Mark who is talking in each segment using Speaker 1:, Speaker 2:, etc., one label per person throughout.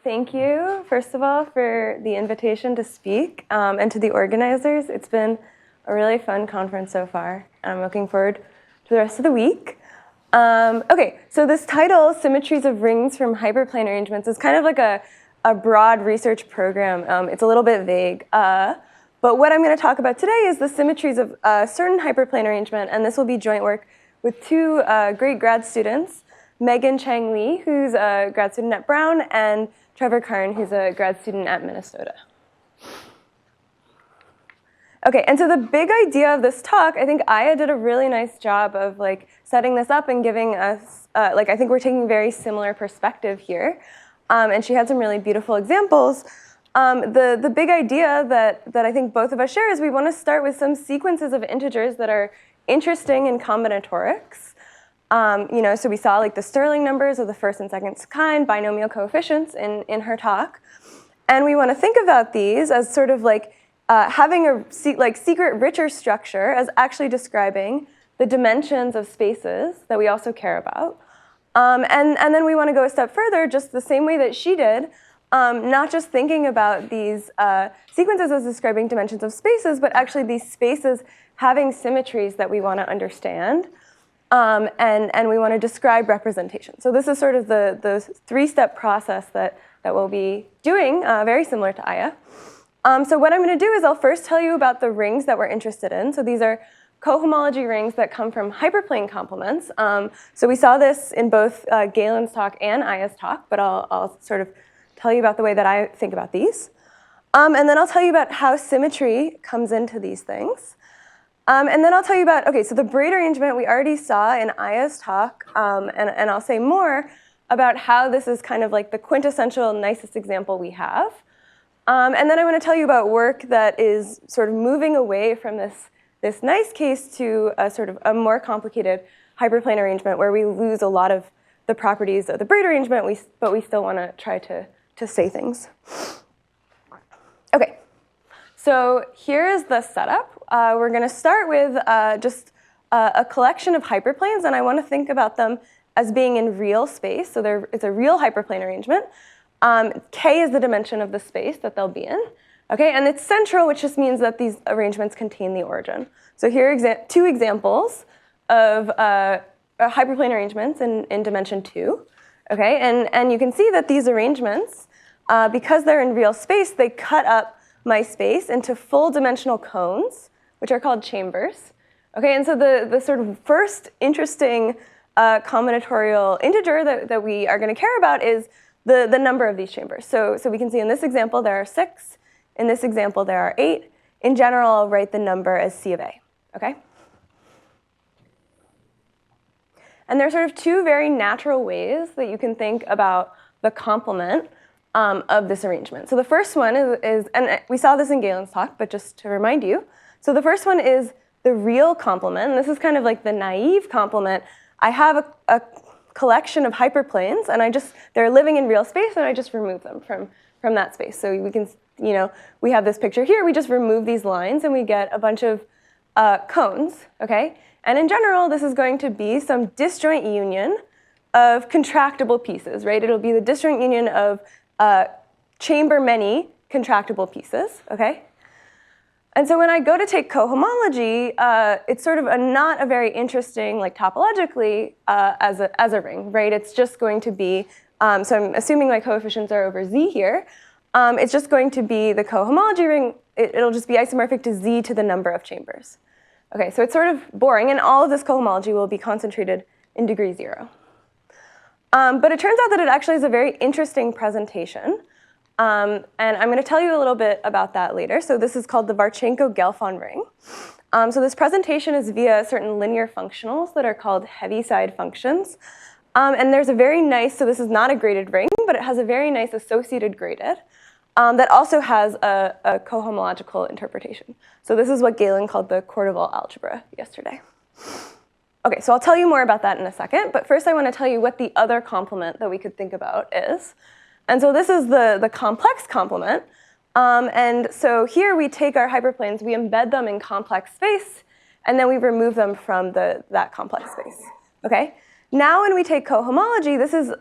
Speaker 1: Thank you, first of all, for the invitation to speak, and to the organizers. It's been a really fun conference so far. I'm looking forward to the rest of the week. Okay, so this title, Symmetries of Rings from Hyperplane Arrangements, is kind of like a broad research program. It's a little bit vague. But what I'm going to talk about today is the symmetries of a certain hyperplane arrangement, and this will be joint work with two great grad students, Megan Chang-Lee, who's a grad student at Brown, and Trevor Karn, who's a grad student at Minnesota. Okay, and so the big idea of this talk, I think Aya did a really nice job of setting this up and giving us, I think we're taking a very similar perspective here. And she had some really beautiful examples. The big idea that I think both of us share is we want to start with some sequences of integers that are interesting in combinatorics. So we saw the Stirling numbers of the first and second kind, binomial coefficients in her talk. And we want to think about these as sort of having a secret richer structure as actually describing the dimensions of spaces that we also care about. And then we want to go a step further, just the same way that she did, not just thinking about these sequences as describing dimensions of spaces, but actually these spaces having symmetries that we want to understand. And we want to describe representation. So this is sort of the three-step process that we'll be doing, very similar to Aya. So what I'm going to do is I'll first tell you about the rings that we're interested in. So these are cohomology rings that come from hyperplane complements. So we saw this in both Galen's talk and Aya's talk, but I'll sort of tell you about the way that I think about these. And then I'll tell you about how symmetry comes into these things. And then I'll tell you about, so the braid arrangement we already saw in Aya's talk, and I'll say more about how this is kind of like the quintessential nicest example we have. And then I want to tell you about work that is sort of moving away from this nice case to a sort of a more complicated hyperplane arrangement where we lose a lot of the properties of the braid arrangement, but we still want to try to say things. Okay, so here is the setup. We're going to start with just a collection of hyperplanes, and I want to think about them as being in real space. So it's a real hyperplane arrangement. K is the dimension of the space that they'll be in. Okay, and it's central, which just means that these arrangements contain the origin. So here are two examples of hyperplane arrangements in dimension 2. Okay, and you can see that these arrangements, because they're in real space, they cut up my space into full dimensional cones, which are called chambers. Okay, and so the sort of first interesting combinatorial integer that we are going to care about is the number of these chambers. So we can see in this example there are 6. In this example there are 8. In general, I'll write the number as C of A. Okay? And there are sort of two very natural ways that you can think about the complement of this arrangement. So the first one is, and we saw this in Galen's talk, but just to remind you, so the first one is the real complement. And this is kind of like the naive complement. I have a collection of hyperplanes, and they're living in real space, and I just remove them from that space. So we can, we have this picture here. We just remove these lines, and we get a bunch of cones, okay? And in general, this is going to be some disjoint union of contractible pieces, right? It'll be the disjoint union of chamber many contractible pieces, okay? And so when I go to take cohomology, it's sort of not a very interesting, topologically, as a ring, right? It's just going to be, so I'm assuming my coefficients are over Z here. It's just going to be the cohomology ring. It'll just be isomorphic to Z to the number of chambers. Okay, so it's sort of boring, and all of this cohomology will be concentrated in degree 0. But it turns out that it actually is a very interesting presentation. And I'm going to tell you a little bit about that later. So this is called the Varchenko-Gelfand ring. So this presentation is via certain linear functionals that are called Heaviside functions. And there's a very nice, so this is not a graded ring, but it has a very nice associated graded that also has a cohomological interpretation. So this is what Galen called the Cordoval algebra yesterday. Okay, so I'll tell you more about that in a second, but first I want to tell you what the other complement that we could think about is. And so this is the complex complement. And so here we take our hyperplanes, we embed them in complex space, and then we remove them from that complex space. Okay? Now when we take cohomology, this is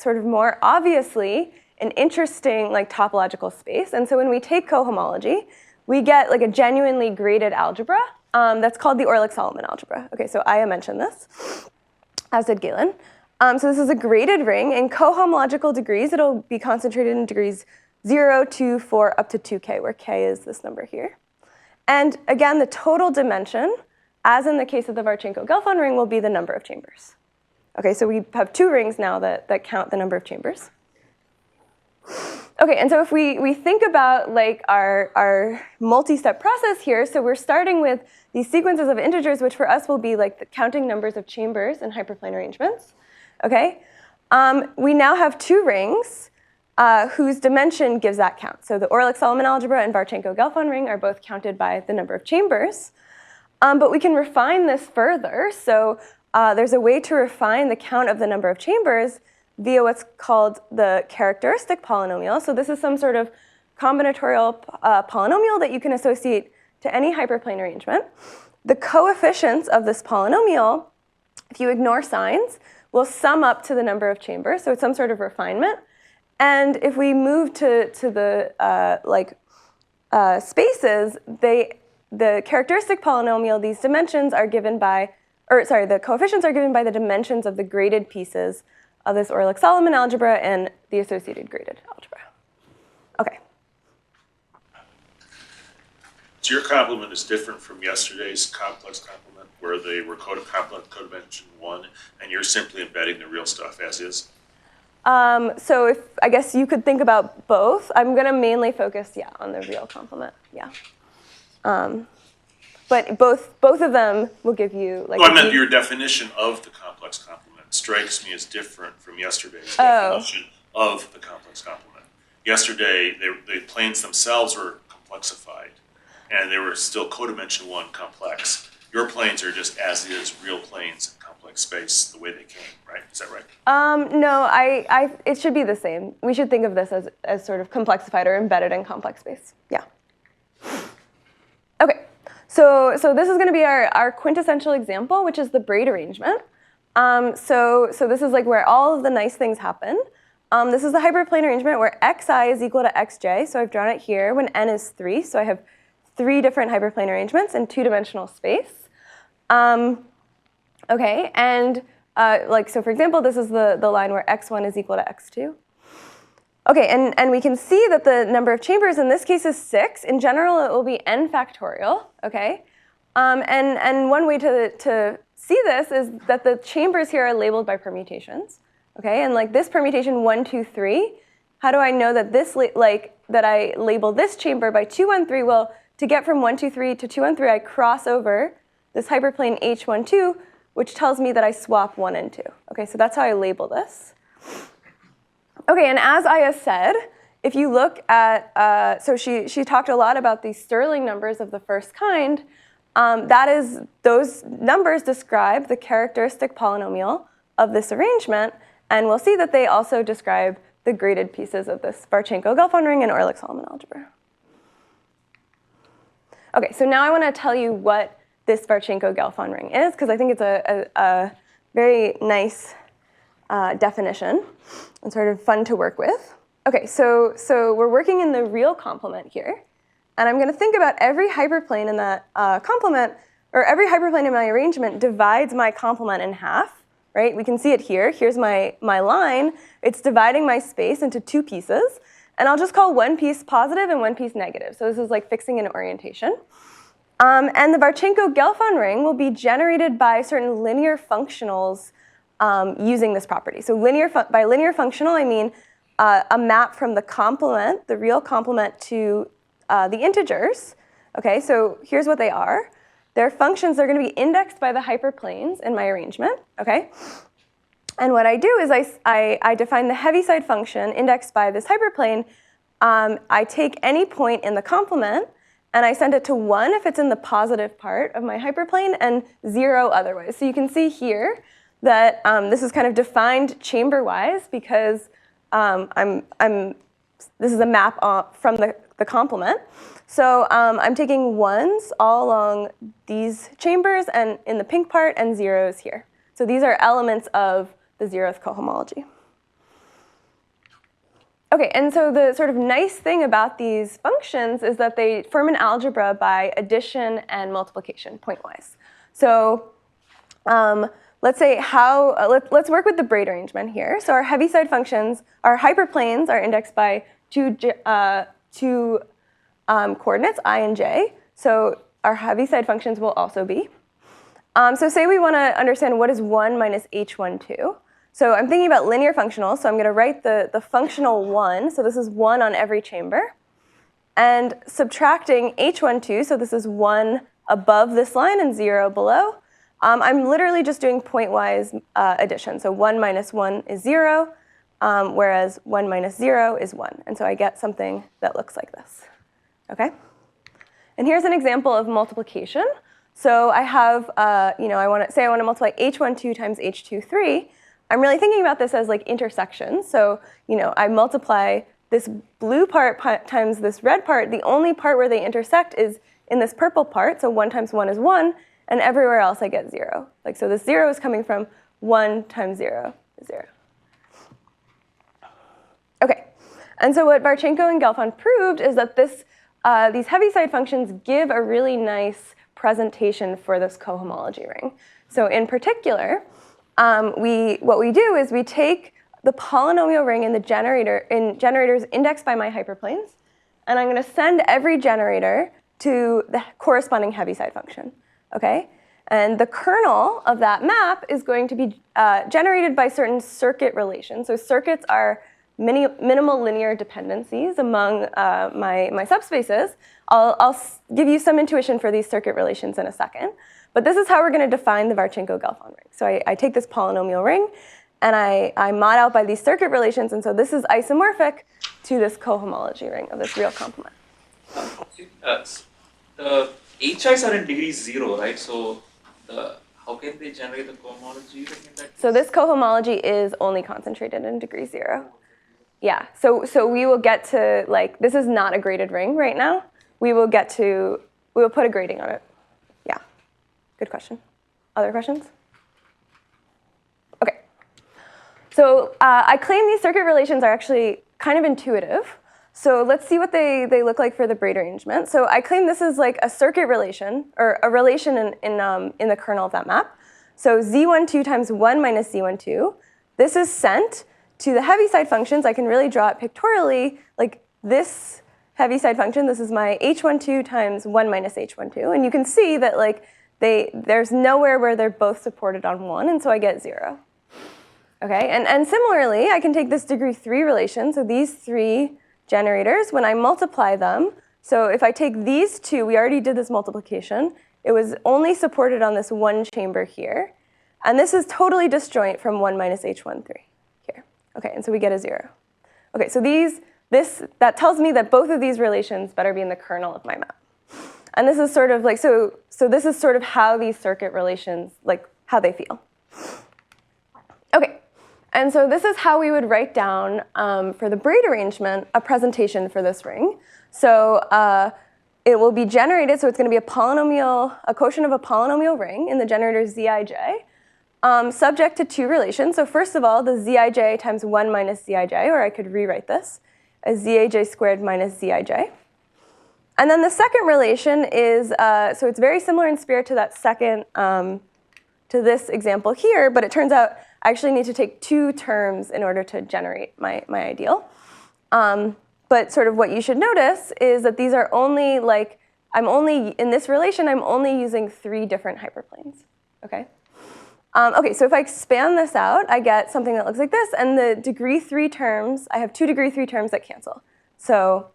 Speaker 1: sort of more obviously an interesting like topological space. And so when we take cohomology, we get like a genuinely graded algebra that's called the Orlick-Solomon algebra. Okay, so Aya mentioned this, as did Galen. So this is a graded ring. In cohomological degrees, it'll be concentrated in degrees 0, 2, 4, up to 2k, where k is this number here. And again, the total dimension, as in the case of the Varchenko-Gelfand ring, will be the number of chambers. Okay, so we have two rings now that count the number of chambers. Okay, and so if we think about like our multi-step process here, so we're starting with these sequences of integers, which for us will be like the counting numbers of chambers in hyperplane arrangements. Okay, we now have two rings whose dimension gives that count. So the Orlick-Solomon algebra and Varchenko-Gelfand ring are both counted by the number of chambers. But we can refine this further. So there's a way to refine the count of the number of chambers via what's called the characteristic polynomial. So this is some sort of combinatorial polynomial that you can associate to any hyperplane arrangement. The coefficients of this polynomial, if you ignore signs, will sum up to the number of chambers. So it's some sort of refinement. And if we move to the spaces, the characteristic polynomial, these dimensions are given by, the coefficients are given by the dimensions of the graded pieces of this Orlick-Solomon algebra and the associated graded algebra. Okay.
Speaker 2: So your complement is different from yesterday's complex complement, where they were complement codimension 1, and you're simply embedding the real stuff as is?
Speaker 1: So I guess you could think about both. I'm going to mainly focus, on the real complement, But both of them will give you like.
Speaker 2: No, I meant your definition of the complex complement strikes me as different from yesterday's definition of the complex complement. Yesterday, the planes themselves were complexified, and they were still codimension 1 complex. Your planes are just as is, real planes in complex space, the way they came, right? Is that right?
Speaker 1: No, it should be the same. We should think of this as sort of complexified or embedded in complex space. Yeah. Okay. So this is going to be our quintessential example, which is the braid arrangement. So this is like where all of the nice things happen. This is the hyperplane arrangement where xi is equal to xj. So I've drawn it here when n is 3. So I have 3 different hyperplane arrangements in 2-dimensional space. Okay, and so for example, this is the line where x1 is equal to x2. Okay, and we can see that the number of chambers in this case is 6. In general, it will be n factorial, okay? And one way to see this is that the chambers here are labeled by permutations, okay? And like this permutation 1, 2, 3, how do I know that that I label this chamber by 2, 1, 3? Well, to get from 1, 2, 3 to 2, 1, 3, I cross over this hyperplane H1, 2, which tells me that I swap 1 and 2. Okay, so that's how I label this. Okay, and as Aya said, if you look at, so she talked a lot about these Stirling numbers of the first kind. Those numbers describe the characteristic polynomial of this arrangement, and we'll see that they also describe the graded pieces of this Varchenko-Gelfand ring and Orlick-Solomon algebra. Okay, so now I want to tell you what this Varchenko-Gelfand ring is, because I think it's a very nice definition and sort of fun to work with. Okay, so we're working in the real complement here. And I'm going to think about every hyperplane in that complement, or every hyperplane in my arrangement divides my complement in half, right? We can see it here. Here's my line. It's dividing my space into 2 pieces. And I'll just call one piece positive and one piece negative. So this is like fixing an orientation. And the Varchenko-Gelfand ring will be generated by certain linear functionals using this property. So by linear functional, I mean a map from the complement, the real complement, to the integers. Okay, so here's what they are. Their functions are going to be indexed by the hyperplanes in my arrangement. Okay, and what I do is I define the Heaviside function indexed by this hyperplane. I take any point in the complement and I send it to 1 if it's in the positive part of my hyperplane and 0 otherwise. So you can see here that this is kind of defined chamber-wise because this is a map from the complement. So I'm taking 1s all along these chambers and in the pink part and 0s here. So these are elements of the 0th cohomology. Okay, and so the sort of nice thing about these functions is that they form an algebra by addition and multiplication, pointwise. So let's say let's work with the braid arrangement here. So our Heaviside functions, our hyperplanes are indexed by two coordinates, I and j. So our Heaviside functions will also be. So say we want to understand what is 1 minus h12. So I'm thinking about linear functionals, so I'm going to write the functional 1. So this is 1 on every chamber. And subtracting h12, so this is 1 above this line and 0 below. I'm literally just doing pointwise addition. So 1 minus 1 is 0, whereas 1 minus 0 is 1. And so I get something that looks like this. Okay? And here's an example of multiplication. So I have, I want to multiply h12 times h23. I'm really thinking about this as like intersections. So, I multiply this blue part times this red part. The only part where they intersect is in this purple part. So 1 times 1 is 1, and everywhere else I get 0. So this 0 is coming from 1 times 0 is 0. Okay, and so what Varchenko and Gelfand proved is that these Heaviside functions give a really nice presentation for this cohomology ring. So in particular, what we do is we take the polynomial ring in the generators indexed by my hyperplanes, and I'm going to send every generator to the corresponding Heaviside function. Okay? And the kernel of that map is going to be generated by certain circuit relations. So circuits are minimal linear dependencies among my subspaces. I'll give you some intuition for these circuit relations in a second. But this is how we're going to define the Varchenko-Gelfand ring. So I take this polynomial ring, and I mod out by these circuit relations. And so this is isomorphic to this cohomology ring of this real complement.
Speaker 3: The HIs are in degree 0, right? So how can they generate the cohomology ring in that case?
Speaker 1: So this cohomology is only concentrated in degree 0. Yeah, so we will get to, this is not a graded ring right now. We will put a grading on it. Yeah, good question. Other questions? Okay. So I claim these circuit relations are actually kind of intuitive. So let's see what they look like for the braid arrangement. So I claim this is like a circuit relation, or a relation in the kernel of that map. So z12 times 1 minus z12. This is sent to the Heaviside functions. I can really draw it pictorially, like this Heaviside function. This is my h12 times 1 minus h12. And you can see that there's nowhere where they're both supported on 1, and so I get 0. Okay, and similarly, I can take this degree 3 relation. So these 3 generators, when I multiply them, so if I take these 2, we already did this multiplication. It was only supported on this one chamber here. And this is totally disjoint from 1 minus h13 here. Okay, and so we get a 0. Okay, so that tells me that both of these relations better be in the kernel of my map. And this is sort of so this is sort of how these circuit relations, how they feel. Okay, and so this is how we would write down, for the braid arrangement, a presentation for this ring. So it will be generated, so it's going to be a quotient of a polynomial ring in the generator Zij, subject to 2 relations. So first of all, the Zij times 1 minus Zij, or I could rewrite this as Zaj squared minus Zij. And then the second relation is, so it's very similar in spirit to that second, to this example here, but it turns out I actually need to take 2 terms in order to generate my ideal. But sort of what you should notice is that these are only in this relation, I'm only using 3 different hyperplanes, okay? Okay, so if I expand this out, I get something that looks like this, and the degree 3 terms, I have 2 degree 3 terms that cancel. So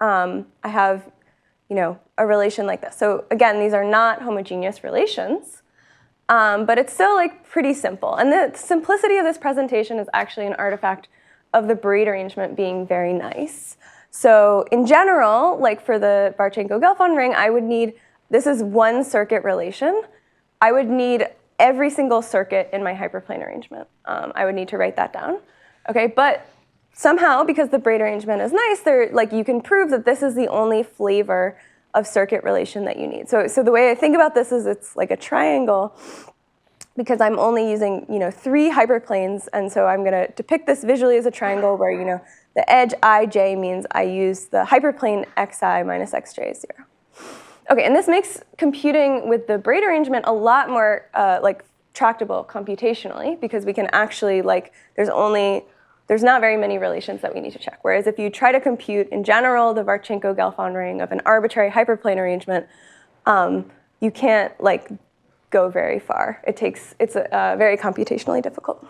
Speaker 1: I have, a relation like this. So again, these are not homogeneous relations, but it's still pretty simple. And the simplicity of this presentation is actually an artifact of the braid arrangement being very nice. So in general, for the Varchenko-Gelfand ring, I would need, this is one circuit relation. I would need every single circuit in my hyperplane arrangement. I would need to write that down. Okay, but somehow, because the braid arrangement is nice, you can prove that this is the only flavor of circuit relation that you need. So the way I think about this is it's like a triangle, because I'm only using 3 hyperplanes, and so I'm going to depict this visually as a triangle where The edge ij means I use the hyperplane xi minus xj is 0. Okay, and this makes computing with the braid arrangement a lot more like tractable computationally, because we can actually, like, there's not very many relations that we need to check. Whereas if you try to compute in general the Marchenko-Gelfand ring of an arbitrary hyperplane arrangement, you can't like go very far. It's very computationally difficult.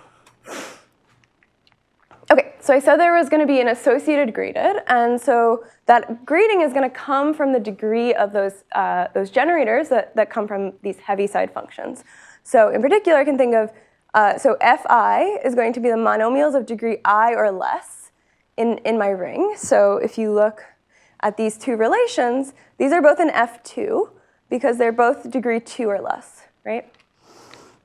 Speaker 1: Okay, so I said there was going to be an associated graded, and so that grading is going to come from the degree of those generators that come from these heaviside functions. So in particular, I can think of, so fi is going to be the monomials of degree I or less in my ring. So if you look at these two relations, these are both in f2 because they're both degree 2 or less, right?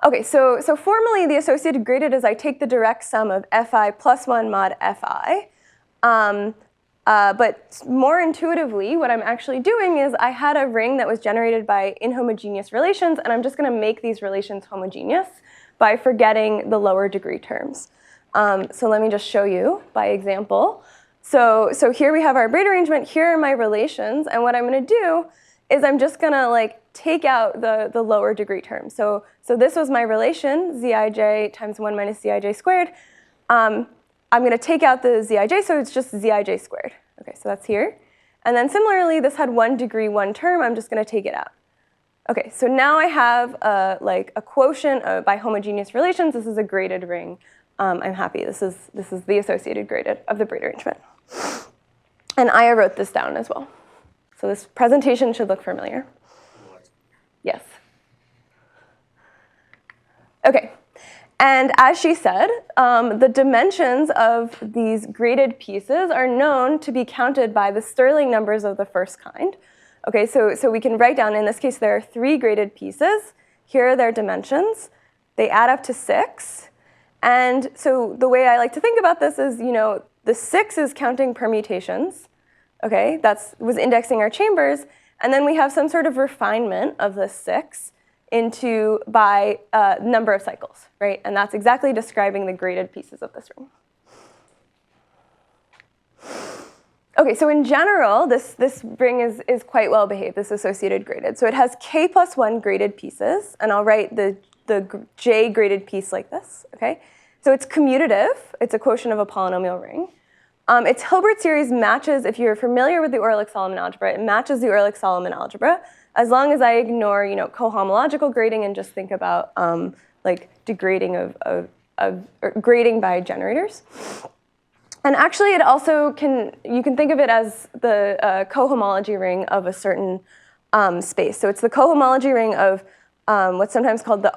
Speaker 1: Okay, so formally the associated graded is I take the direct sum of fi plus 1 mod fi. But more intuitively, what I'm actually doing is I had a ring that was generated by inhomogeneous relations, and I'm just going to make these relations homogeneous by forgetting the lower degree terms. So let me just show you by example. So here we have our braid arrangement. Here are my relations, and what I'm going to do is I'm just going to like take out the lower degree terms. So this was my relation, zij times 1 minus zij squared. I'm going to take out the zij, so it's just zij squared. Okay, so that's here. And then similarly, this had 1 degree, 1 term. I'm just going to take it out. Okay, so now I have like a quotient by homogeneous relations. This is a graded ring. I'm happy. This is the associated graded of the braid arrangement. And I wrote this down as well. So this presentation should look familiar. Yes. Okay. And as she said, the dimensions of these graded pieces are known to be counted by the Stirling numbers of the first kind. Okay, so we can write down, in this case, there are 3 graded pieces. Here are their dimensions. They add up to 6. And so the way I like to think about this is, the 6 is counting permutations. Okay, was indexing our chambers. And then we have some sort of refinement of the 6 by number of cycles, right? And that's exactly describing the graded pieces of this ring. Okay, so in general, this ring is quite well behaved, this associated graded. So it has k plus 1 graded pieces, and I'll write the j graded piece like this, okay? So it's commutative. It's a quotient of a polynomial ring. Its Hilbert series matches, if you're familiar with the Orlick-Solomon algebra, it matches the Orlick-Solomon algebra, as long as I ignore, cohomological grading and just think about like degrading or grading by generators. And actually, it also you can think of it as the cohomology ring of a certain space. So it's the cohomology ring of what's sometimes called the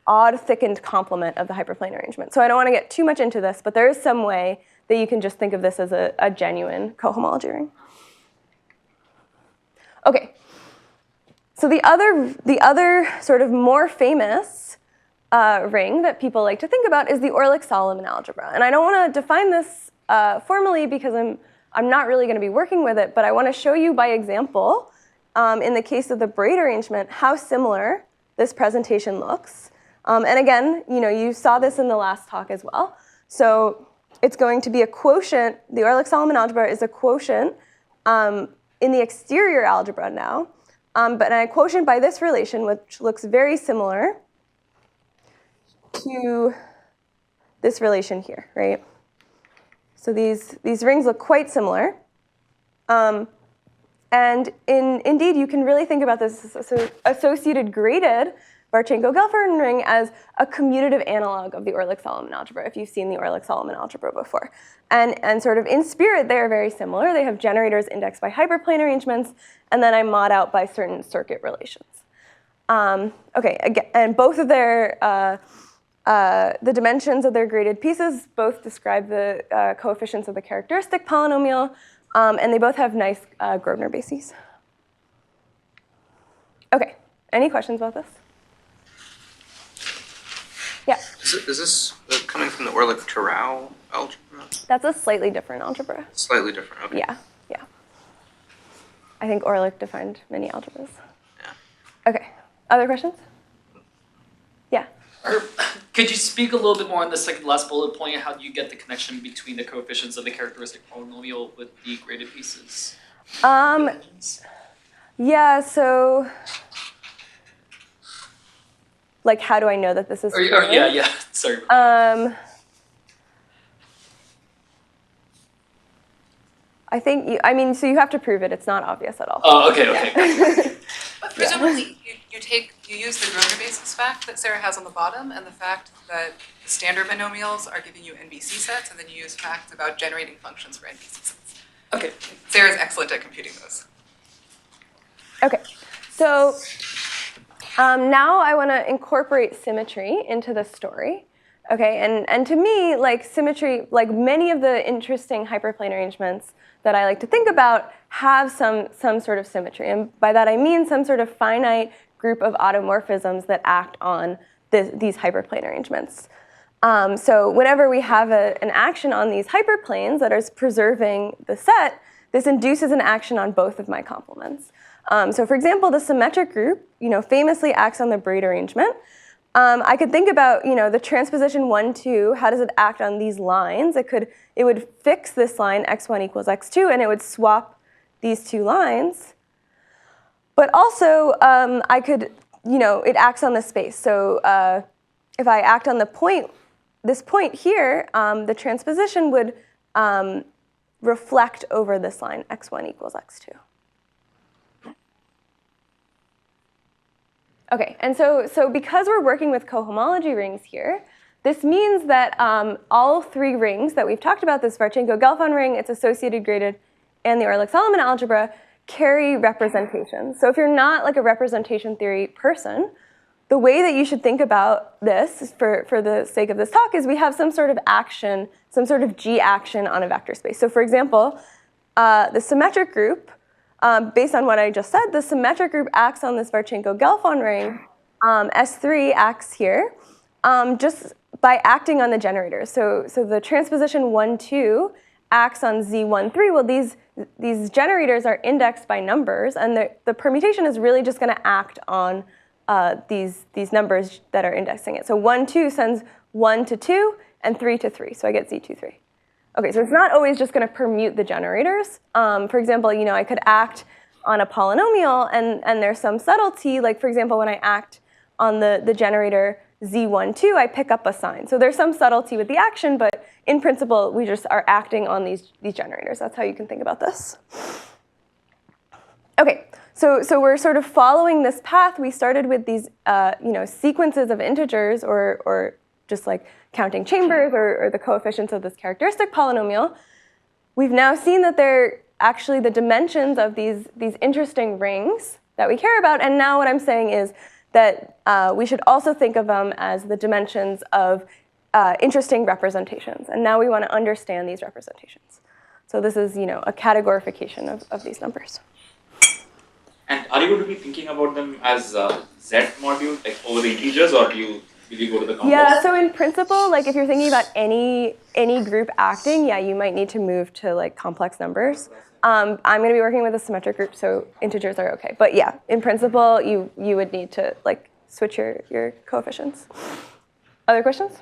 Speaker 1: odd thickened complement of the hyperplane arrangement. So I don't want to get too much into this, but there is some way that you can just think of this as a genuine cohomology ring. Okay. So the other sort of more famous ring that people like to think about is the Orlick-Solomon algebra. And I don't want to define this formally because I'm not really going to be working with it, but I want to show you by example, in the case of the braid arrangement, how similar this presentation looks. And again, you saw this in the last talk as well. So it's going to be a quotient. The Orlick-Solomon algebra is a quotient in the exterior algebra now, but a quotient by this relation, which looks very similar to this relation here, right? So these rings look quite similar. And indeed, you can really think about this associated graded Marchenko-Gelfand ring as a commutative analog of the Orlick-Solomon algebra, if you've seen the Orlick-Solomon algebra before. And sort of in spirit, they are very similar. They have generators indexed by hyperplane arrangements, and then I mod out by certain circuit relations. Okay, again, and both of the dimensions of their graded pieces both describe the coefficients of the characteristic polynomial, and they both have nice Grosvenor bases. Okay, any questions about this? Yeah.
Speaker 4: Is this coming from the Orlick-Tarau algebra?
Speaker 1: That's a slightly different algebra.
Speaker 4: Slightly different, okay.
Speaker 1: Yeah. I think Orlick defined many algebras.
Speaker 4: Yeah.
Speaker 1: Okay, other questions? Yeah.
Speaker 5: Could you speak a little bit more on the second last bullet point? How do you get the connection between the coefficients of the characteristic polynomial with the graded pieces?
Speaker 1: Yeah, so like how do I know that this is true?
Speaker 5: Yeah, sorry.
Speaker 1: I think, so you have to prove it. It's not obvious at all.
Speaker 5: Oh, okay.
Speaker 6: But presumably, you use the Brauner basis fact that Sarah has on the bottom, and the fact that the standard binomials are giving you NBC sets, and then you use facts about generating functions for NBC sets.
Speaker 5: Okay.
Speaker 6: Sarah's excellent at computing those.
Speaker 1: Okay, so now I want to incorporate symmetry into the story. Okay, and to me, like symmetry, like many of the interesting hyperplane arrangements that I like to think about have some sort of symmetry. And by that I mean some sort of finite group of automorphisms that act on these hyperplane arrangements. So whenever we have an action on these hyperplanes that is preserving the set, this induces an action on both of my complements. So for example, the symmetric group, famously acts on the braid arrangement. I could think about, the transposition 1, 2, how does it act on these lines? It would fix this line, x1 equals x2, and it would swap these two lines. But also, I could, it acts on the space. So if I act on this point here, the transposition would reflect over this line, x1 equals x2. Okay, and so because we're working with cohomology rings here, this means that all three rings that we've talked about, this Varchenko-Gelfand ring, its associated graded, and the Orlick-Solomon algebra, carry representation. So if you're not like a representation theory person, the way that you should think about this, for the sake of this talk, is we have some sort of action, some sort of G action on a vector space. So for example, the symmetric group, based on what I just said, the symmetric group acts on this Varchenko-Gelfand ring. S3 acts here just by acting on the generators. So the transposition 1, 2 acts on Z1, 3. Well, these generators are indexed by numbers, and the permutation is really just going to act on these numbers that are indexing it. So 1, 2 sends 1 to 2, and 3 to 3. So I get Z2, 3. Okay, so it's not always just going to permute the generators. For example, I could act on a polynomial, and there's some subtlety. Like, for example, when I act on the generator Z1, 2, I pick up a sign. So there's some subtlety with the action, but in principle, we just are acting on these generators. That's how you can think about this. Okay, so we're sort of following this path. We started with these sequences of integers or just like counting chambers or the coefficients of this characteristic polynomial. We've now seen that they're actually the dimensions of these interesting rings that we care about. And now what I'm saying is that we should also think of them as the dimensions of interesting representations. And now we want to understand these representations. So this is, a categorification of these numbers.
Speaker 3: And are you going to be thinking about them as Z module, like over the integers, or will you go to the complex?
Speaker 1: Yeah, so in principle, like if you're thinking about any group acting, yeah, you might need to move to like complex numbers. I'm going to be working with a symmetric group, so integers are okay. But yeah, in principle, you would need to like switch your coefficients. Other questions?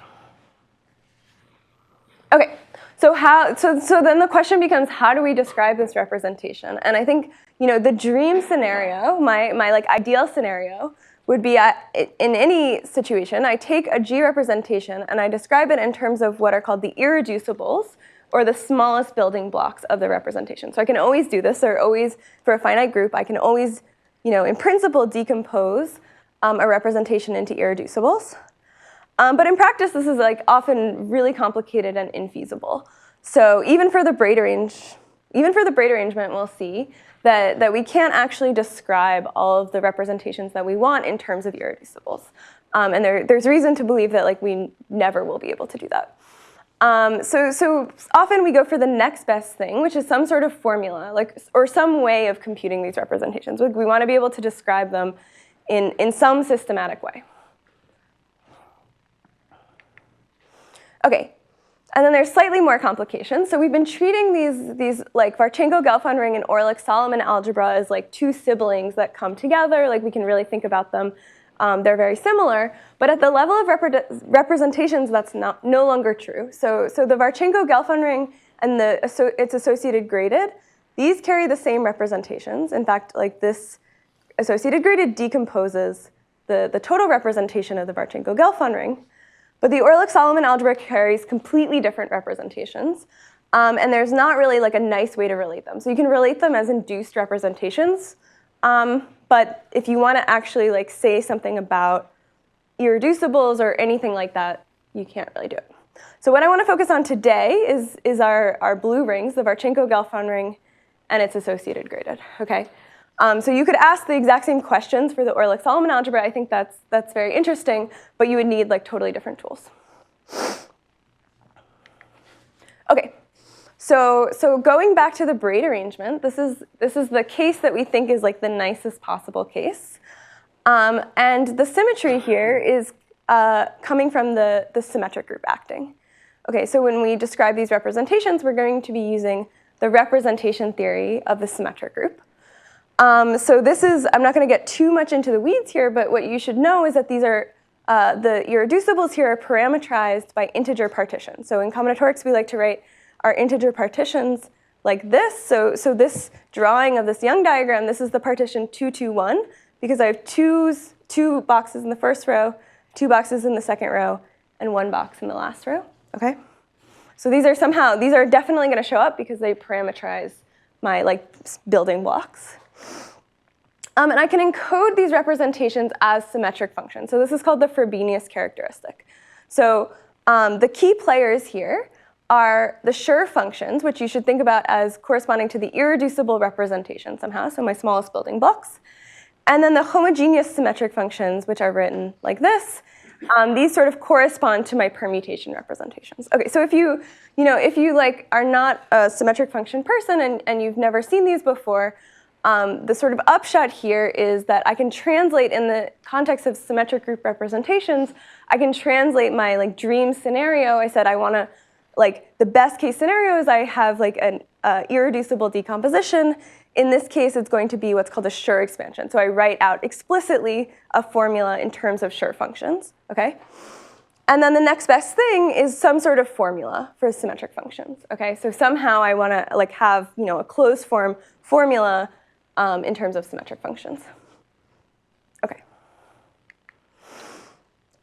Speaker 1: Okay, so then the question becomes, how do we describe this representation? And I think, the dream scenario, my like ideal scenario, would be in any situation, I take a G representation and I describe it in terms of what are called the irreducibles, or the smallest building blocks of the representation. So I can always do this, or always, for a finite group, I can always, in principle, decompose a representation into irreducibles. But in practice, this is like often really complicated and infeasible. So even for the braid arrangement, we'll see that we can't actually describe all of the representations that we want in terms of irreducibles. And there's reason to believe that like we never will be able to do that. So often we go for the next best thing, which is some sort of formula, or some way of computing these representations. We want to be able to describe them in some systematic way. Okay, and then there's slightly more complications. So we've been treating these like Varchenko-Gelfand ring and Orlick-Solomon algebra as like two siblings that come together. Like we can really think about them they're very similar. But at the level of representations, that's no longer true. So the Varchenko-Gelfand ring and its associated graded, these carry the same representations. In fact, like this associated graded decomposes the total representation of the Varchenko-Gelfand ring. But the Orlick-Solomon algebra carries completely different representations. And there's not really like a nice way to relate them. So you can relate them as induced representations. But if you want to actually like say something about irreducibles or anything like that, you can't really do it. So what I want to focus on today is our blue rings, the Varchenko-Gelfand ring and its associated graded. Okay. So you could ask the exact same questions for the Orlick-Solomon algebra. I think that's very interesting, but you would need like totally different tools. Okay. So going back to the braid arrangement, this is the case that we think is like the nicest possible case. And the symmetry here is coming from the symmetric group acting. Okay, so when we describe these representations, we're going to be using the representation theory of the symmetric group. So this is, I'm not going to get too much into the weeds here, but what you should know is that these are, the irreducibles here are parametrized by integer partitions. So in combinatorics, we like to write our integer partitions like this. So this drawing of this Young diagram, this is the partition 2, 2, 1, because I have two boxes in the first row, 2 boxes in the second row, and 1 box in the last row. Okay? So these are definitely going to show up because they parameterize my like building blocks. And I can encode these representations as symmetric functions. So this is called the Frobenius characteristic. So the key players here are the Schur functions, which you should think about as corresponding to the irreducible representation somehow, so my smallest building blocks. And then the homogeneous symmetric functions, which are written like this. These sort of correspond to my permutation representations. Okay, so if you like are not a symmetric function person and you've never seen these before, the sort of upshot here is that I can translate in the context of symmetric group representations, I can translate my like dream scenario. I said I want to, like the best case scenario is I have like an irreducible decomposition. In this case, it's going to be what's called a Schur expansion. So I write out explicitly a formula in terms of Schur functions, okay? And then the next best thing is some sort of formula for symmetric functions, okay? So somehow I want to like have, a closed form formula in terms of symmetric functions. Okay.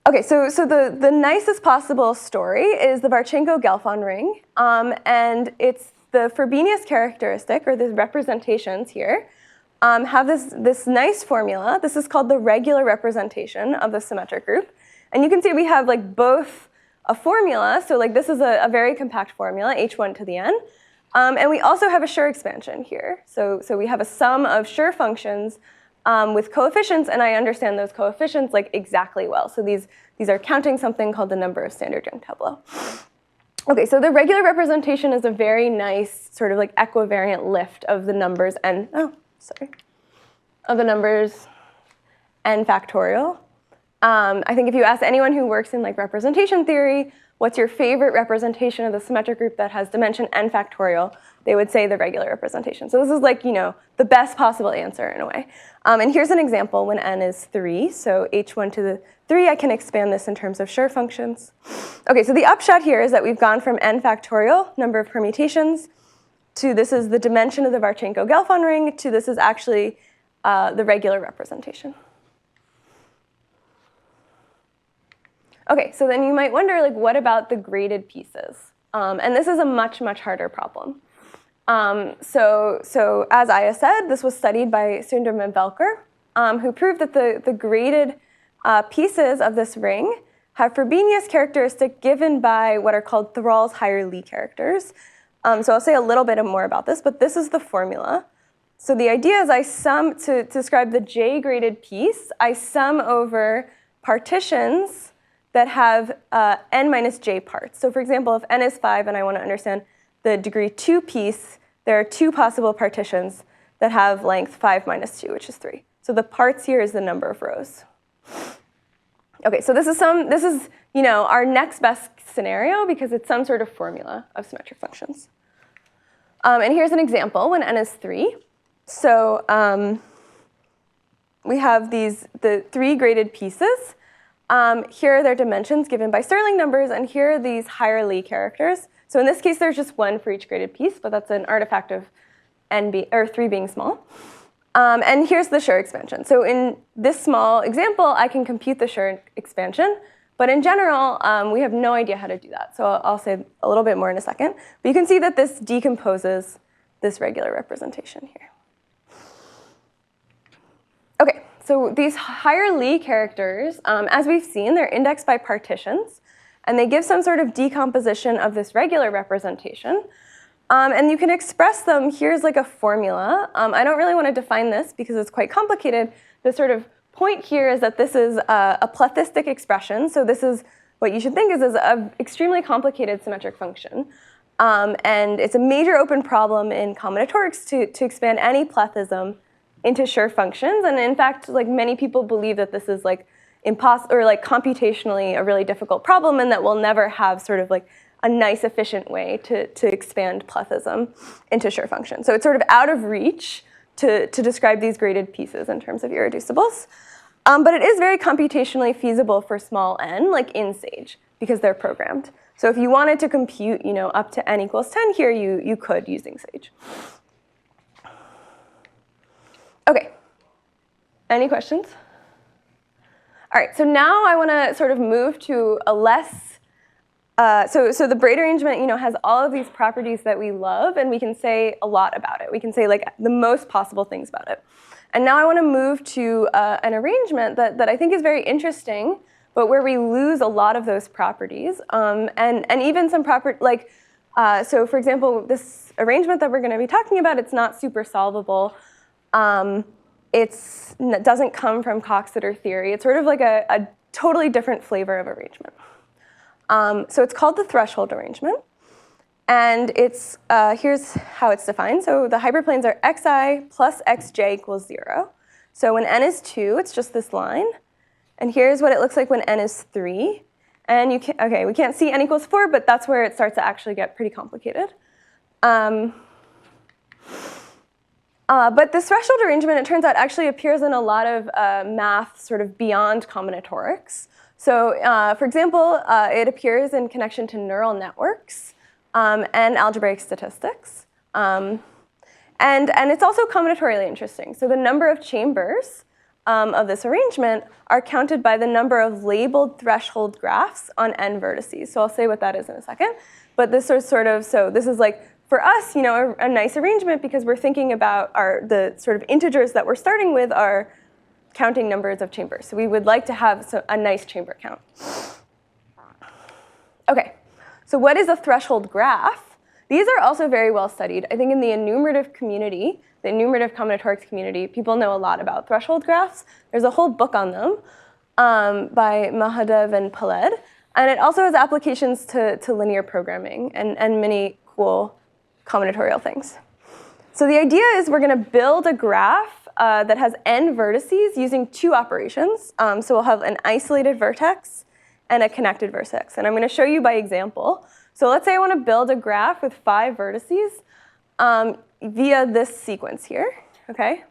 Speaker 1: Okay, so the nicest possible story is the Varchenko-Gelfand ring, and it's the Frobenius characteristic, or the representations here, have this nice formula. This is called the regular representation of the symmetric group. And you can see we have like both a formula, so like this is a very compact formula, h1 to the n, and we also have a Schur expansion here. So we have a sum of Schur functions with coefficients, and I understand those coefficients like exactly well. So these are counting something called the number of standard Young tableau. Okay, so the regular representation is a very nice sort of like equivariant lift of the numbers n factorial. I think if you ask anyone who works in like representation theory, what's your favorite representation of the symmetric group that has dimension n factorial, they would say the regular representation. So this is like, the best possible answer in a way. And here's an example when n is 3. So h1 to the 3, I can expand this in terms of Schur functions. Okay, so the upshot here is that we've gone from n factorial, number of permutations, to this is the dimension of the Varchenko-Gelfand ring, to this is actually the regular representation. Okay, so then you might wonder, like, what about the graded pieces? And this is a much, much harder problem. So as Aya said, this was studied by Sundram and Velker, who proved that the graded pieces of this ring have Frobenius characteristic given by what are called Thrall's higher Lie characters. So I'll say a little bit more about this, but this is the formula. So the idea is I sum, to describe the J-graded piece, I sum over partitions that have n minus j parts. So for example, if n is 5 and I want to understand the degree 2 piece, there are 2 possible partitions that have length 5 minus 2, which is 3. So the parts here is the number of rows. Okay, so this is our next best scenario because it's some sort of formula of symmetric functions. And here's an example when n is 3. So we have the 3 graded pieces. Here are their dimensions given by Stirling numbers, and here are these higher Lie characters. So in this case, there's just 1 for each graded piece, but that's an artifact of 3 being small. And here's the Schur expansion. So in this small example, I can compute the Schur expansion. But in general, we have no idea how to do that. So I'll say a little bit more in a second. But you can see that this decomposes this regular representation here. OK, so these higher Lie characters, as we've seen, they're indexed by partitions. And they give some sort of decomposition of this regular representation. And you can express them. Here's like a formula. I don't really want to define this because it's quite complicated. The sort of point here is that this is a plethistic expression. So this is what you should think is an extremely complicated symmetric function. And it's a major open problem in combinatorics to expand any plethism into Schur functions. And in fact, like many people believe that this is like impossible or like computationally a really difficult problem, and that we'll never have sort of like a nice, efficient way to expand plethism into Schur functions. So it's sort of out of reach to describe these graded pieces in terms of irreducibles. But it is very computationally feasible for small n, like in Sage, because they're programmed. So if you wanted to compute, up to n equals 10 here, you could using Sage. OK. Any questions? All right, so now I want to sort of move to a less so the braid arrangement, has all of these properties that we love, and we can say a lot about it. We can say like the most possible things about it. And now I want to move to an arrangement that I think is very interesting, but where we lose a lot of those properties, and even some so for example, this arrangement that we're going to be talking about, it's not super solvable. It doesn't come from Coxeter theory. It's sort of like a totally different flavor of arrangement. So it's called the threshold arrangement. And here's how it's defined. So the hyperplanes are xi plus xj equals 0. So when n is 2, it's just this line. And here's what it looks like when n is 3. And we can't see n equals 4, but that's where it starts to actually get pretty complicated. But this threshold arrangement, it turns out, actually appears in a lot of math sort of beyond combinatorics. So for example, it appears in connection to neural networks and algebraic statistics. And it's also combinatorially interesting. So the number of chambers of this arrangement are counted by the number of labeled threshold graphs on n vertices. So I'll say what that is in a second. But this is so this is like, for us, a nice arrangement because we're thinking about the sort of integers that we're starting with are counting numbers of chambers. So we would like to have a nice chamber count. OK, so what is a threshold graph? These are also very well studied. I think in the enumerative community, the enumerative combinatorics community, people know a lot about threshold graphs. There's a whole book on them by Mahadev and Paled. And it also has applications to linear programming and many cool combinatorial things. So the idea is we're going to build a graph that has n vertices using 2 operations. So we'll have an isolated vertex and a connected vertex. And I'm going to show you by example. So let's say I want to build a graph with 5 vertices via this sequence here. OK?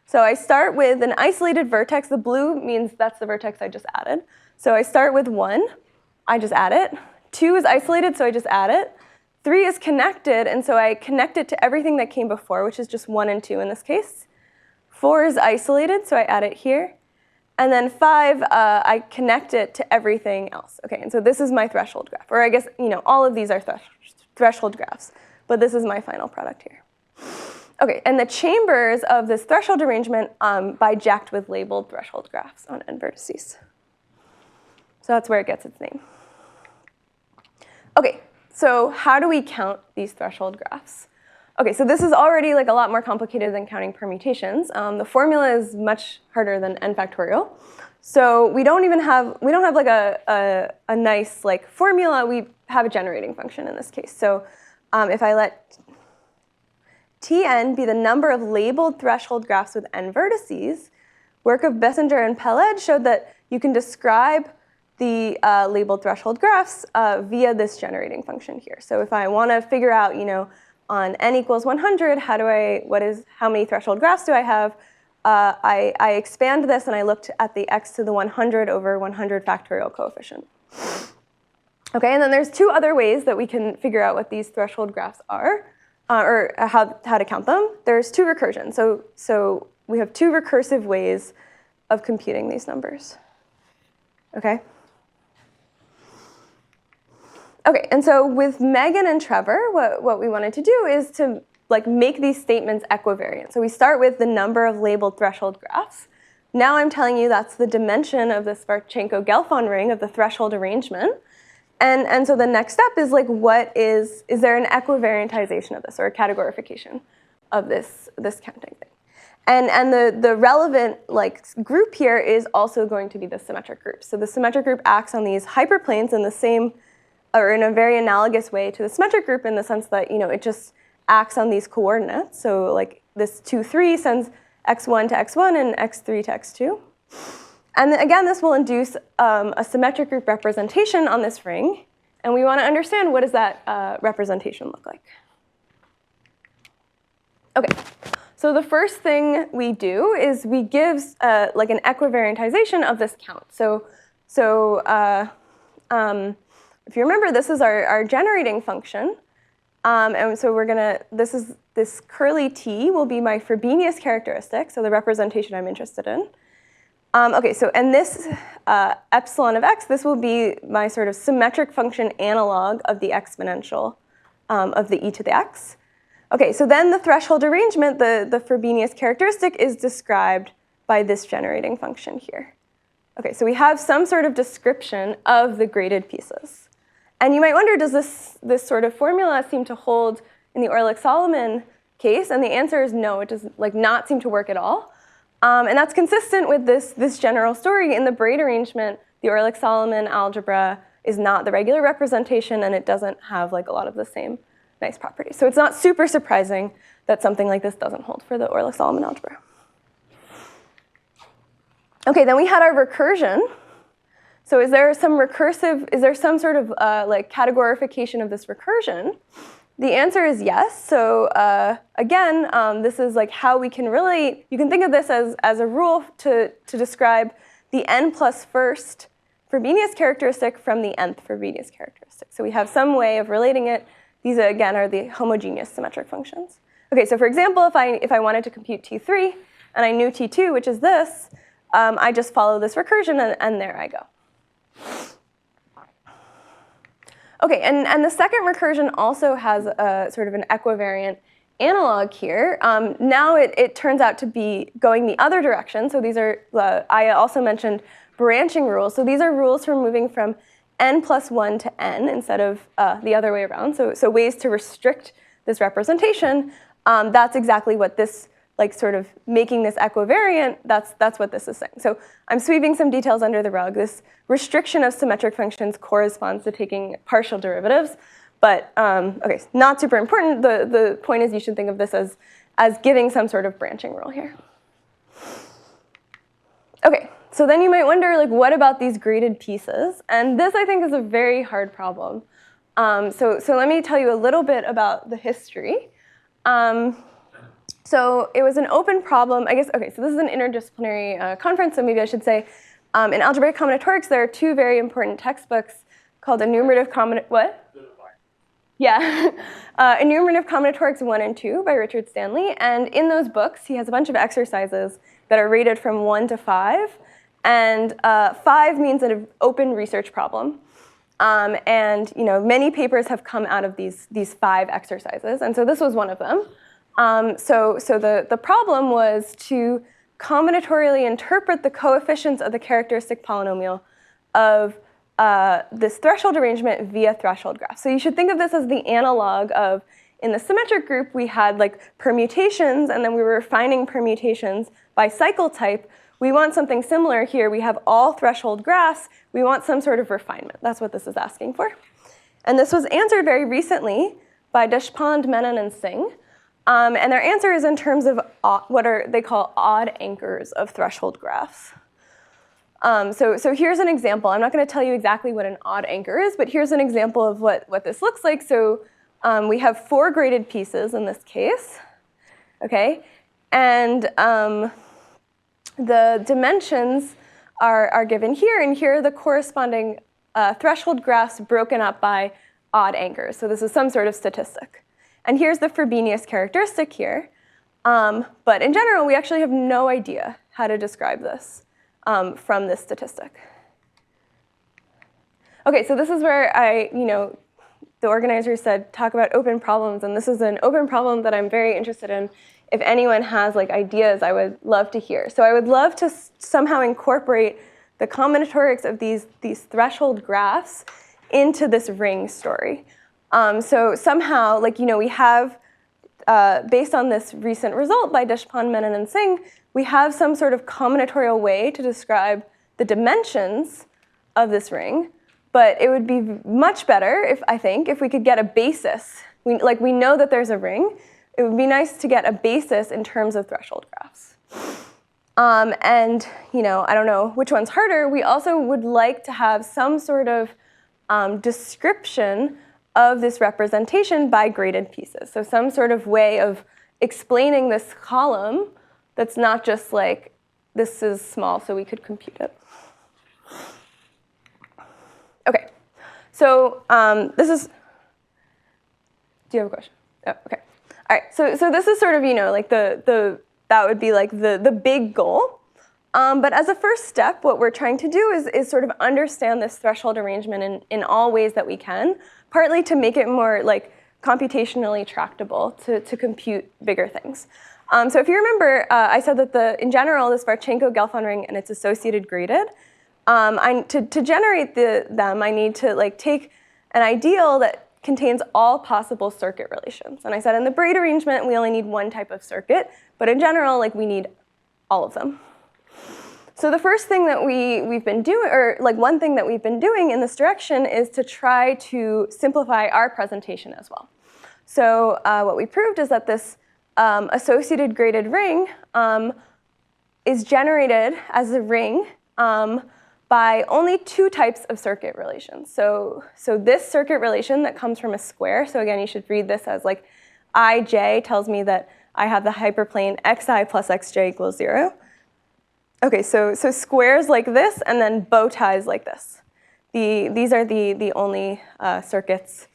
Speaker 1: So I start with an isolated vertex. The blue means that's the vertex I just added. So I start with 1. I just add it. 2 is isolated, so I just add it. 3 is connected, and so I connect it to everything that came before, which is just 1 and 2 in this case. 4 is isolated, so I add it here. And then 5, I connect it to everything else. OK, and so this is my threshold graph. Or I guess all of these are threshold graphs. But this is my final product here. OK, and the chambers of this threshold arrangement bijact with labeled threshold graphs on n vertices. So that's where it gets its name. OK, so how do we count these threshold graphs? OK, so this is already like a lot more complicated than counting permutations. The formula is much harder than n factorial. So we don't have like a nice like formula. We have a generating function in this case. So if I let Tn be the number of labeled threshold graphs with n vertices, work of Bessinger and Peled showed that you can describe the labeled threshold graphs via this generating function here. So if I want to figure out, on n equals 100, how many threshold graphs do I have? I expand this and I looked at the x to the 100 over 100 factorial coefficient. Okay, and then there's two other ways that we can figure out what these threshold graphs are, or how to count them. There's two recursions. So we have two recursive ways of computing these numbers. Okay? Okay, and so with Megan and Trevor, what we wanted to do is to make these statements equivariant. So we start with the number of labeled threshold graphs. Now I'm telling you that's the dimension of the Sparchenko-Gelfand ring of the threshold arrangement. And so the next step is is there an equivariantization of this or a categorification of this counting thing? And the relevant group here is also going to be the symmetric group. So the symmetric group acts on these hyperplanes in the same, or in a very analogous way to the symmetric group in the sense that it just acts on these coordinates. So this 2, 3 sends x1 to x1 and x3 to x2. And again, this will induce a symmetric group representation on this ring. And we want to understand what does that representation look like. Okay, so the first thing we do is we give an equivariantization of this count. So if you remember, this is our generating function. And so this curly t will be my Frobenius characteristic, so the representation I'm interested in. Okay, so and this epsilon of x, this will be my sort of symmetric function analog of the exponential of the e to the x. Okay, so then the threshold arrangement, the Frobenius characteristic, is described by this generating function here. Okay, so we have some sort of description of the graded pieces. And you might wonder, does this sort of formula seem to hold in the Orlick-Solomon case? And the answer is no, it does not seem to work at all. And that's consistent with this general story. In the braid arrangement, the Orlick-Solomon algebra is not the regular representation, and it doesn't have a lot of the same nice properties. So it's not super surprising that something like this doesn't hold for the Orlick-Solomon algebra. Okay, then we had our recursion. So is there some sort of categorification of this recursion? The answer is yes. So again, this is how we can relate. You can think of this as a rule to describe the n plus first Frobenius characteristic from the nth Frobenius characteristic. So we have some way of relating it. These, again, are the homogeneous symmetric functions. Okay, so for example, if I wanted to compute T3, and I knew T2, which is this, I just follow this recursion, and there I go. Okay, and the second recursion also has a sort of an equivariant analog here. Now it turns out to be going the other direction. So these are, I also mentioned branching rules. So these are rules for moving from n plus 1 to n instead of the other way around. So ways to restrict this representation. That's exactly what this, sort of making this equivariant, that's what this is saying. So I'm sweeping some details under the rug. This restriction of symmetric functions corresponds to taking partial derivatives. But, okay, not super important. The point is you should think of this as giving some sort of branching rule here. Okay, so then you might wonder, what about these graded pieces? And this, I think, is a very hard problem. So let me tell you a little bit about the history. So it was an open problem, I guess. Okay, so this is an interdisciplinary conference, so maybe I should say, in algebraic combinatorics, there are two very important textbooks called Enumerative Combinatorics. What? Yeah, Enumerative Combinatorics 1 and 2 by Richard Stanley. And in those books, he has a bunch of exercises that are rated from 1 to 5. And 5 means an open research problem. And many papers have come out of these 5 exercises. And so this was one of them. So the problem was to combinatorially interpret the coefficients of the characteristic polynomial of this threshold arrangement via threshold graph. So you should think of this as the analog of, in the symmetric group, we had permutations, and then we were refining permutations by cycle type. We want something similar here. We have all threshold graphs. We want some sort of refinement. That's what this is asking for. And this was answered very recently by Deshpande, Menon, and Singh. And their answer is in terms of what they call odd anchors of threshold graphs. So here's an example. I'm not going to tell you exactly what an odd anchor is, but here's an example of what this looks like. So we have 4 graded pieces in this case, okay? And the dimensions are given here, and here are the corresponding threshold graphs broken up by odd anchors. So this is some sort of statistic. And here's the Frobenius characteristic here. But in general, we actually have no idea how to describe this from this statistic. Okay, so this is where the organizers said, talk about open problems, and this is an open problem that I'm very interested in. If anyone has ideas, I would love to hear. So I would love to somehow incorporate the combinatorics of these threshold graphs into this ring story. So somehow, we have, based on this recent result by Deshpande, Menon, and Singh, we have some sort of combinatorial way to describe the dimensions of this ring. But it would be much better, if we could get a basis. We know that there's a ring. It would be nice to get a basis in terms of threshold graphs. And I don't know which one's harder. We also would like to have some sort of description of this representation by graded pieces. So some sort of way of explaining this column that's not just this is small, so we could compute it. Okay, so this is, do you have a question? Oh, okay. All right, so this is sort of, that would be the big goal. But as a first step, what we're trying to do is sort of understand this threshold arrangement in all ways that we can, partly to make it more computationally tractable to compute bigger things. So if you remember, I said that in general, this Varchenko-Gelfand ring and its associated graded, to generate them, I need to take an ideal that contains all possible circuit relations. And I said in the braid arrangement, we only need one type of circuit, but in general, we need all of them. So the first thing that we've been doing, or one thing that we've been doing in this direction, is to try to simplify our presentation as well. So what we proved is that this associated graded ring is generated as a ring by only two types of circuit relations. So this circuit relation that comes from a square, so again, you should read this as ij tells me that I have the hyperplane xi plus xj equals 0. Okay, so squares like this, and then bow ties like this. These are the only circuits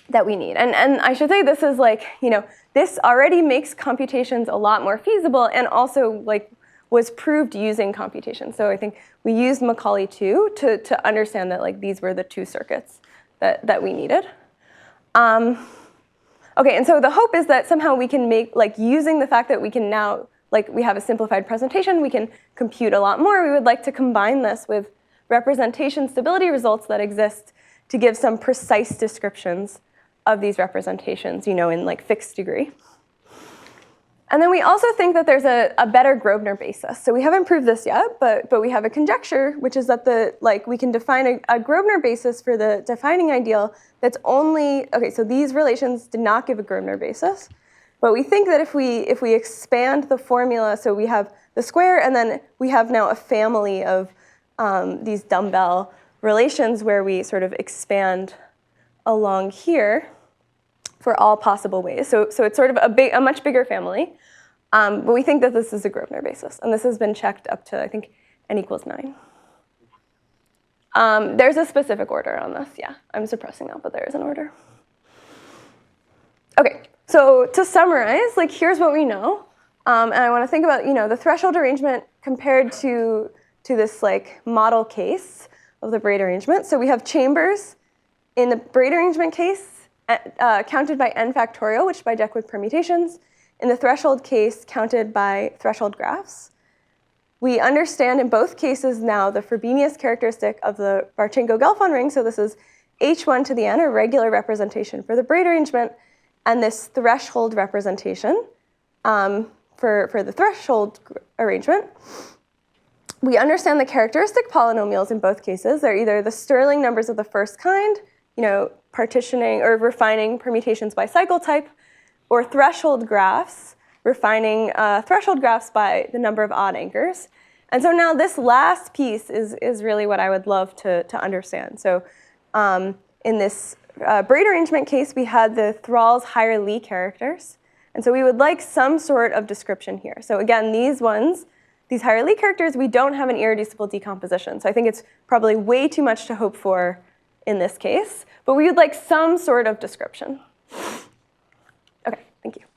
Speaker 1: that we need. And I should say this is this already makes computations a lot more feasible, and also was proved using computation. So I think we used Macaulay too to understand that these were the two circuits that we needed. Okay, and so the hope is that somehow we can make, using the fact that we can now, we have a simplified presentation, we can compute a lot more. We would like to combine this with representation stability results that exist to give some precise descriptions of these representations, in fixed degree. And then we also think that there's a better Grosvenor basis. So we haven't proved this yet, but we have a conjecture, which is that we can define a Grosvenor basis for the defining ideal that's only, okay, so these relations did not give a Grosvenor basis, but we think that if we expand the formula, so we have the square, and then we have now a family of these dumbbell relations where we sort of expand along here for all possible ways. So it's sort of a much bigger family. But we think that this is a Grosvenor basis. And this has been checked up to, I think, n equals 9. There's a specific order on this, yeah. I'm suppressing that, but there is an order. Okay, so to summarize, here's what we know. And I want to think about, the threshold arrangement compared to this model case of the braid arrangement. So we have chambers in the braid arrangement case, counted by n factorial, which by Jekyll permutations. In the threshold case, counted by threshold graphs. We understand in both cases now the Frobenius characteristic of the Varchenko-Gelfand ring. So this is h1 to the n, a regular representation for the braid arrangement, and this threshold representation for the threshold arrangement. We understand the characteristic polynomials in both cases. They're either the Stirling numbers of the first kind, partitioning or refining permutations by cycle type, or threshold graphs, refining threshold graphs by the number of odd anchors. And so now this last piece is really what I would love to understand. So in this braid arrangement case, we had the Thrall's higher Lie characters. And so we would like some sort of description here. So again, these ones these higher Lie characters, we don't have an irreducible decomposition. So I think it's probably way too much to hope for in this case. But we would like some sort of description. OK, thank you.